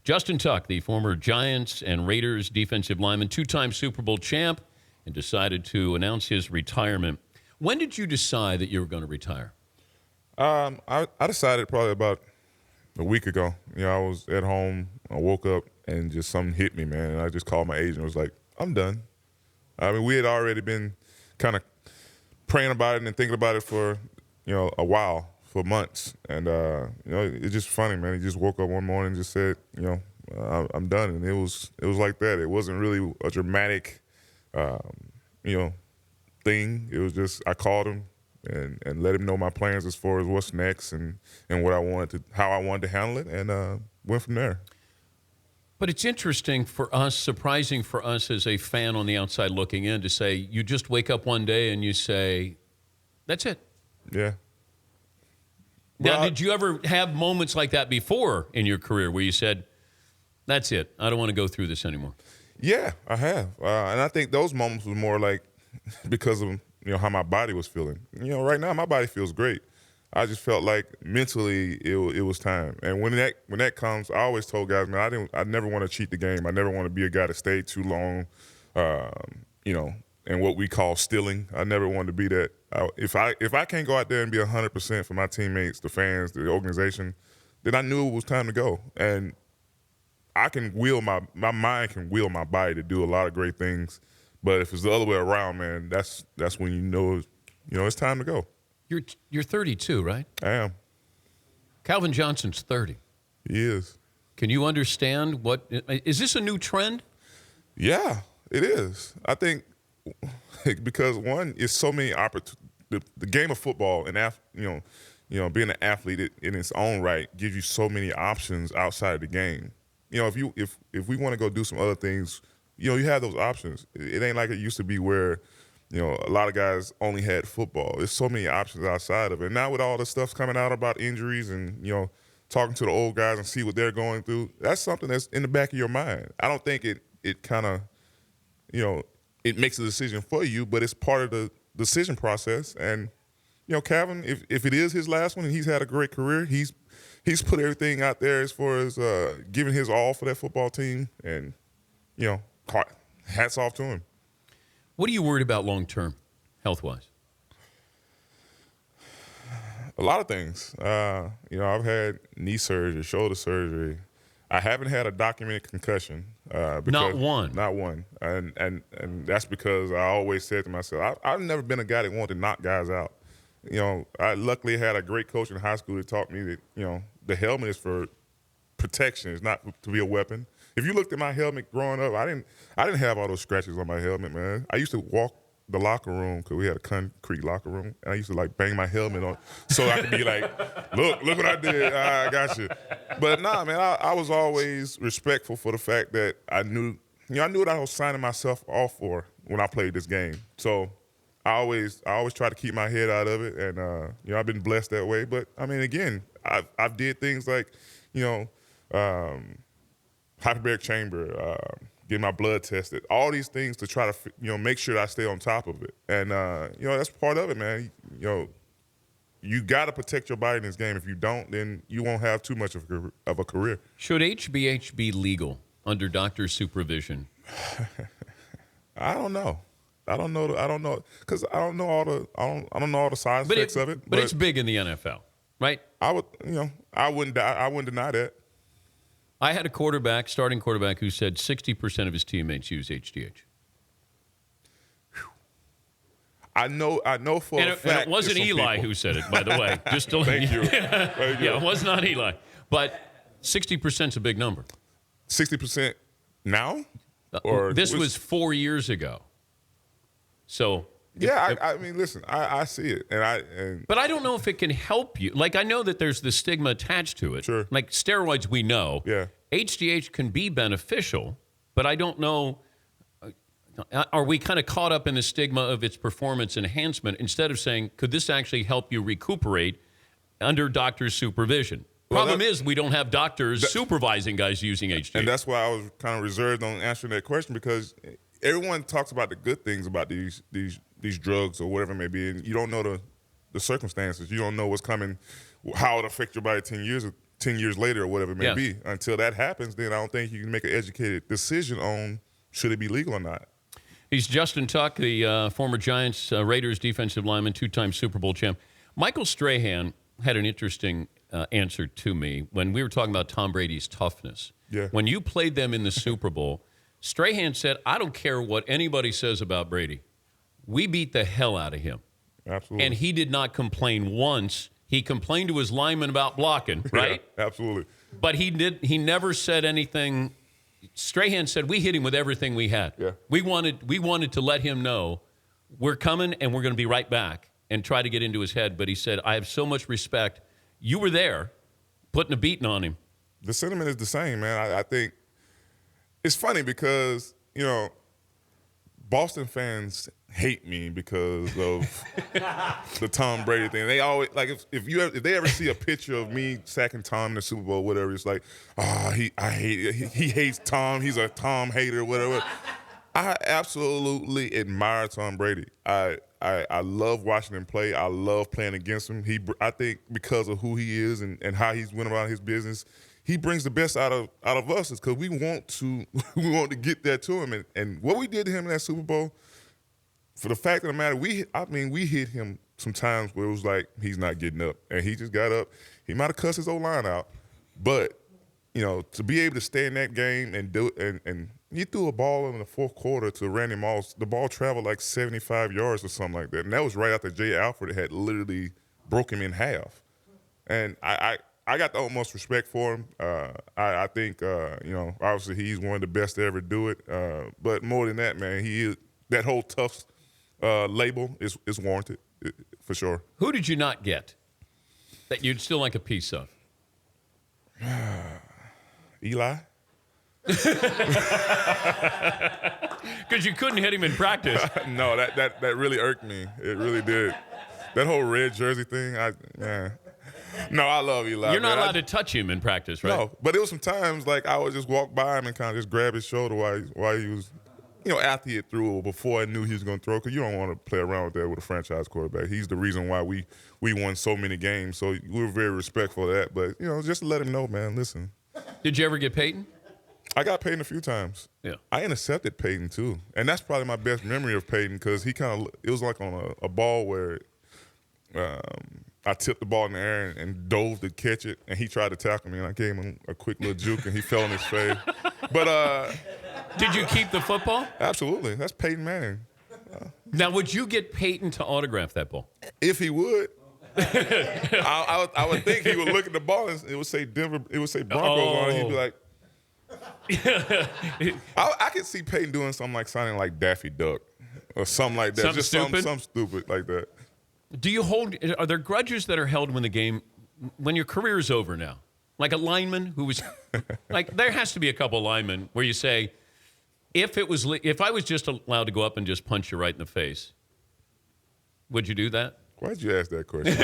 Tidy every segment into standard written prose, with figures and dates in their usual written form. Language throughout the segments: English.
Justin Tuck, the former Giants and Raiders defensive lineman, two-time Super Bowl champ, and decided to announce his retirement. When did you decide that you were going to retire? I decided probably about a week ago. I was at home. I woke up and just something hit me, man. And I just called my agent and was like, I'm done. I mean, we had already been kind of praying about it and thinking about it for, a while, for months. And, it's just funny, man. He just woke up one morning and just said, I'm done. And it was like that. It wasn't really a dramatic, thing. It was just I called him and let him know my plans as far as what's next and what how I wanted to handle it, and went from there. But it's interesting for us, surprising for us as a fan on the outside looking in, to say you just wake up one day and you say, that's it. Yeah. Now, did you ever have moments like that before in your career where you said, that's it, I don't want to go through this anymore? Yeah, I have. And I think those moments was more like because of how my body was feeling. Right now my body feels great. I just felt like mentally it was time. And when that comes, I always told guys, man, I never want to cheat the game. I never want to be a guy that stayed too long, and what we call stealing. I never wanted to be that. If I can't go out there and be 100% for my teammates, the fans, the organization, then I knew it was time to go. And I can wheel my mind can wheel my body to do a lot of great things. But if it's the other way around, man, that's when it's time to go. You're 32, right? I am. Calvin Johnson's 30. He is. Can you understand is this a new trend? Yeah, it is. I think because one, it's so many opportunities. The game of football and being an athlete in its own right gives you so many options outside of the game. If we want to go do some other things, you have those options. It ain't like it used to be where a lot of guys only had football. There's so many options outside of it. Now with all the stuff coming out about injuries and, talking to the old guys and see what they're going through, that's something that's in the back of your mind. I don't think it kind of, it makes a decision for you, but it's part of the decision process. And, Calvin, if it is his last one and he's had a great career, he's put everything out there as far as giving his all for that football team. And, hats off to him. What are you worried about long-term, health-wise? A lot of things. I've had knee surgery, shoulder surgery. I haven't had a documented concussion. Not one? Not one. And that's because I always said to myself, I've never been a guy that wanted to knock guys out. I luckily had a great coach in high school that taught me that, the helmet is for protection. It's not to be a weapon. If you looked at my helmet growing up, I didn't have all those scratches on my helmet, man. I used to walk the locker room because we had a concrete locker room, and I used to bang my helmet on so I could be like, look what I did. I got you. But nah, man, I was always respectful for the fact that I knew what I was signing myself off for when I played this game. So I always try to keep my head out of it, and I've been blessed that way. But I mean, again, I've did things like, hyperbaric chamber, get my blood tested, all these things to try to, make sure that I stay on top of it. And, that's part of it, man. You got to protect your body in this game. If you don't, then you won't have too much of a career. Should HBH be legal under doctor's supervision? I don't know. I don't know because I don't know all the side effects of it. But it's big in the NFL, right? I wouldn't deny that. I had a starting quarterback, who said 60% of his teammates use HGH. I know for a fact. And it wasn't Eli who said it, by the way. Just to Thank you. Yeah, it was not Eli. But 60% is a big number. 60% now? Or this was 4 years ago. So yeah, I mean, listen, I see it, but I don't know if it can help you. I know that there's the stigma attached to it. Sure. Like steroids, we know. Yeah. HGH can be beneficial, but I don't know. Are we kind of caught up in the stigma of its performance enhancement instead of saying, could this actually help you recuperate under doctor's supervision? Problem is, we don't have doctors supervising guys using HGH. And that's why I was kind of reserved on answering that question, because everyone talks about the good things about these drugs or whatever it may be, and you don't know the circumstances. You don't know what's coming, how it'll affect your body 10 10 years later or whatever it may Yeah. be. Until that happens, then I don't think you can make an educated decision on should it be legal or not. He's Justin Tuck, the former Giants Raiders defensive lineman, two-time Super Bowl champ. Michael Strahan had an interesting answer to me when we were talking about Tom Brady's toughness. Yeah. When you played them in the Super Bowl, Strahan said, I don't care what anybody says about Brady. We beat the hell out of him. Absolutely. And he did not complain once. He complained to his lineman about blocking, right? Yeah, absolutely. But he never said anything. Strahan said, we hit him with everything we had. Yeah. We wanted to let him know we're coming and we're going to be right back and try to get into his head. But he said, I have so much respect. You were there putting a beating on him. The sentiment is the same, man. I think it's funny because, Boston fans hate me because of the Tom Brady thing. They always if they ever see a picture of me sacking Tom in the Super Bowl, whatever, it's like, he hates Tom. He's a Tom hater, whatever. I absolutely admire Tom Brady. I love watching him play. I love playing against him. I think because of who he is and how he's went about his business, he brings the best out of us. Is because we want to get that to him. And what we did to him in that Super Bowl, for the fact of the matter, we hit him sometimes where it was like he's not getting up, and he just got up. He might have cussed his old line out, but to be able to stay in that game and do it, and you threw a ball in the fourth quarter to Randy Moss. The ball traveled like 75 yards or something like that, and that was right after Jay Alford had literally broke him in half. And I got the utmost respect for him. I think obviously he's one of the best to ever do it. But more than that, man, he is that whole tough label is warranted for sure. Who did you not get that you'd still like a piece of? Eli? Because you couldn't hit him in practice. No, that really irked me. It really did. That whole red jersey thing, No, I love Eli. You're not man. allowed to touch him in practice, right? No, but it was some times like I would just walk by him and kind of just grab his shoulder while he was, after he had threw or before I knew he was going to throw, because you don't want to play around with that with a franchise quarterback. He's the reason why we won so many games, so we were very respectful of that. But, just to let him know, man, listen. Did you ever get Peyton? I got Peyton a few times. Yeah. I intercepted Peyton, too. And that's probably my best memory of Peyton because it was like on a ball where I tipped the ball in the air and dove to catch it, and he tried to tackle me, and I gave him a quick little juke, and he fell on his face. But did you keep the football? Absolutely. That's Peyton Manning. Now, would you get Peyton to autograph that ball? If he would. I would think he would look at the ball and it would say Denver, it would say Broncos on it. He'd be like, I could see Peyton doing something like signing like Daffy Duck or something like that. Something Just stupid? something stupid like that. Are there grudges that are held when your career is over now? Like a lineman who was, there has to be a couple linemen where you say, if I was just allowed to go up and just punch you right in the face, would you do that? Why'd you ask that question?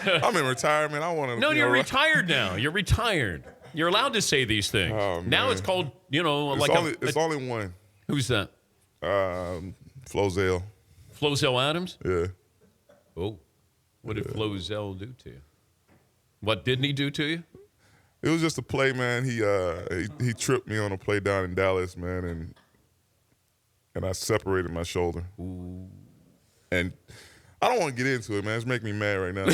I'm in retirement. I want to. No, you're retired now. You're retired. You're allowed to say these things. Oh, now man. it's called, It's only one. Who's that? Flozell. Flozell Adams? Yeah. Oh, what did Flozell do to you? What didn't he do to you? It was just a play, man. He tripped me on a play down in Dallas, man, and I separated my shoulder. Ooh. And I don't want to get into it, man. It's making me mad right now.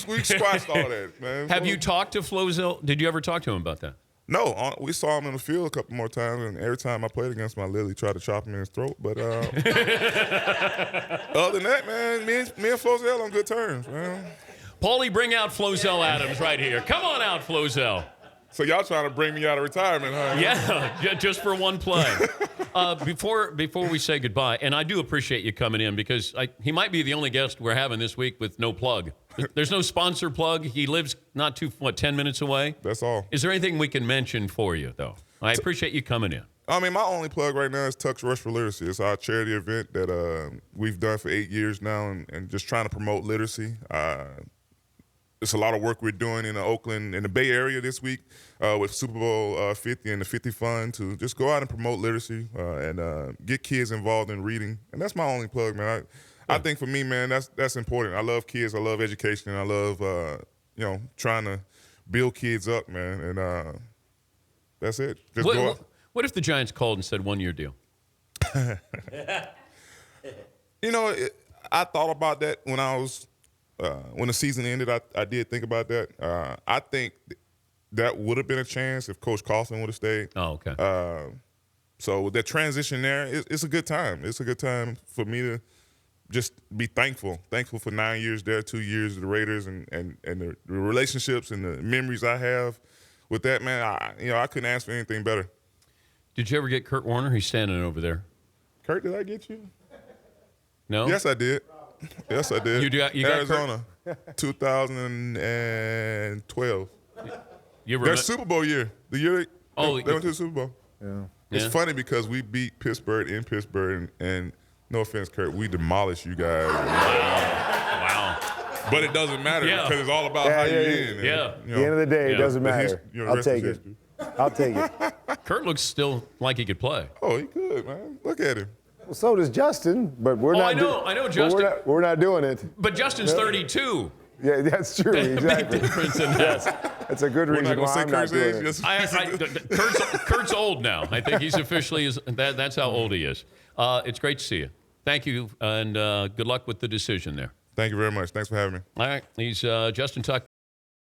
We've squashed all that, man. Have you talked to Flozell? Did you ever talk to him about that? No, we saw him in the field a couple more times, and every time I played against him, I literally tried to chop him in his throat. But other than that, man, me and Flozell on good terms, man. Paulie, bring out Flozell Adams right here. Come on out, Flozell. So y'all trying to bring me out of retirement, huh? Yeah, just for one play. Before we say goodbye, and I do appreciate you coming in because he might be the only guest we're having this week with no plug. There's no sponsor plug. He lives not 10 minutes away? That's all. Is there anything we can mention for you, though? I appreciate you coming in. I mean, my only plug right now is Tuck's Rush for Literacy. It's our charity event that we've done for 8 years now and just trying to promote literacy. It's a lot of work we're doing in Oakland, in the Bay Area this week with Super Bowl 50 and the 50 Fund to just go out and promote literacy and get kids involved in reading. And that's my only plug, man. I think for me, man, that's important. I love kids. I love education. And I love, trying to build kids up, man, and that's it. Just go out. What if the Giants called and said 1-year deal? You know, I thought about that when I was when the season ended. I did think about that. I think that would have been a chance if Coach Coughlin would have stayed. Oh, okay. So with that transition there, it's a good time. It's a good time for me to just be thankful for 9 years there, 2 years at the Raiders, and the relationships and the memories I have with that, man. I couldn't ask for anything better. Did you ever get Kurt Warner? He's standing over there. Kurt, did I get you? No? Yes, I did. Yes, I did. You got Arizona, 2012. Their Super Bowl year. The year they went to the Super Bowl. Yeah. It's funny because we beat Pittsburgh in Pittsburgh, and no offense, Kurt, we demolished you guys. Wow. But it doesn't matter Yeah. because it's all about how you win. Yeah. And, At the end of the day, it doesn't the matter. I'll rest is take it. history. I'll take it. Kurt looks still like he could play. Oh, he could, man. Look at him. Well, so does Justin, but we're not. I know, Justin. But we're not doing it. But Justin's 32. Yeah, that's true. Exactly. Big difference in that. That's a good We're reason not going to why say I'm not Kurt's doing age. it. Just- Kurt's old now. I think he's officially that's how old he is. It's great to see you. Thank you, and good luck with the decision there. Thank you very much. Thanks for having me. All right, he's Justin Tuck.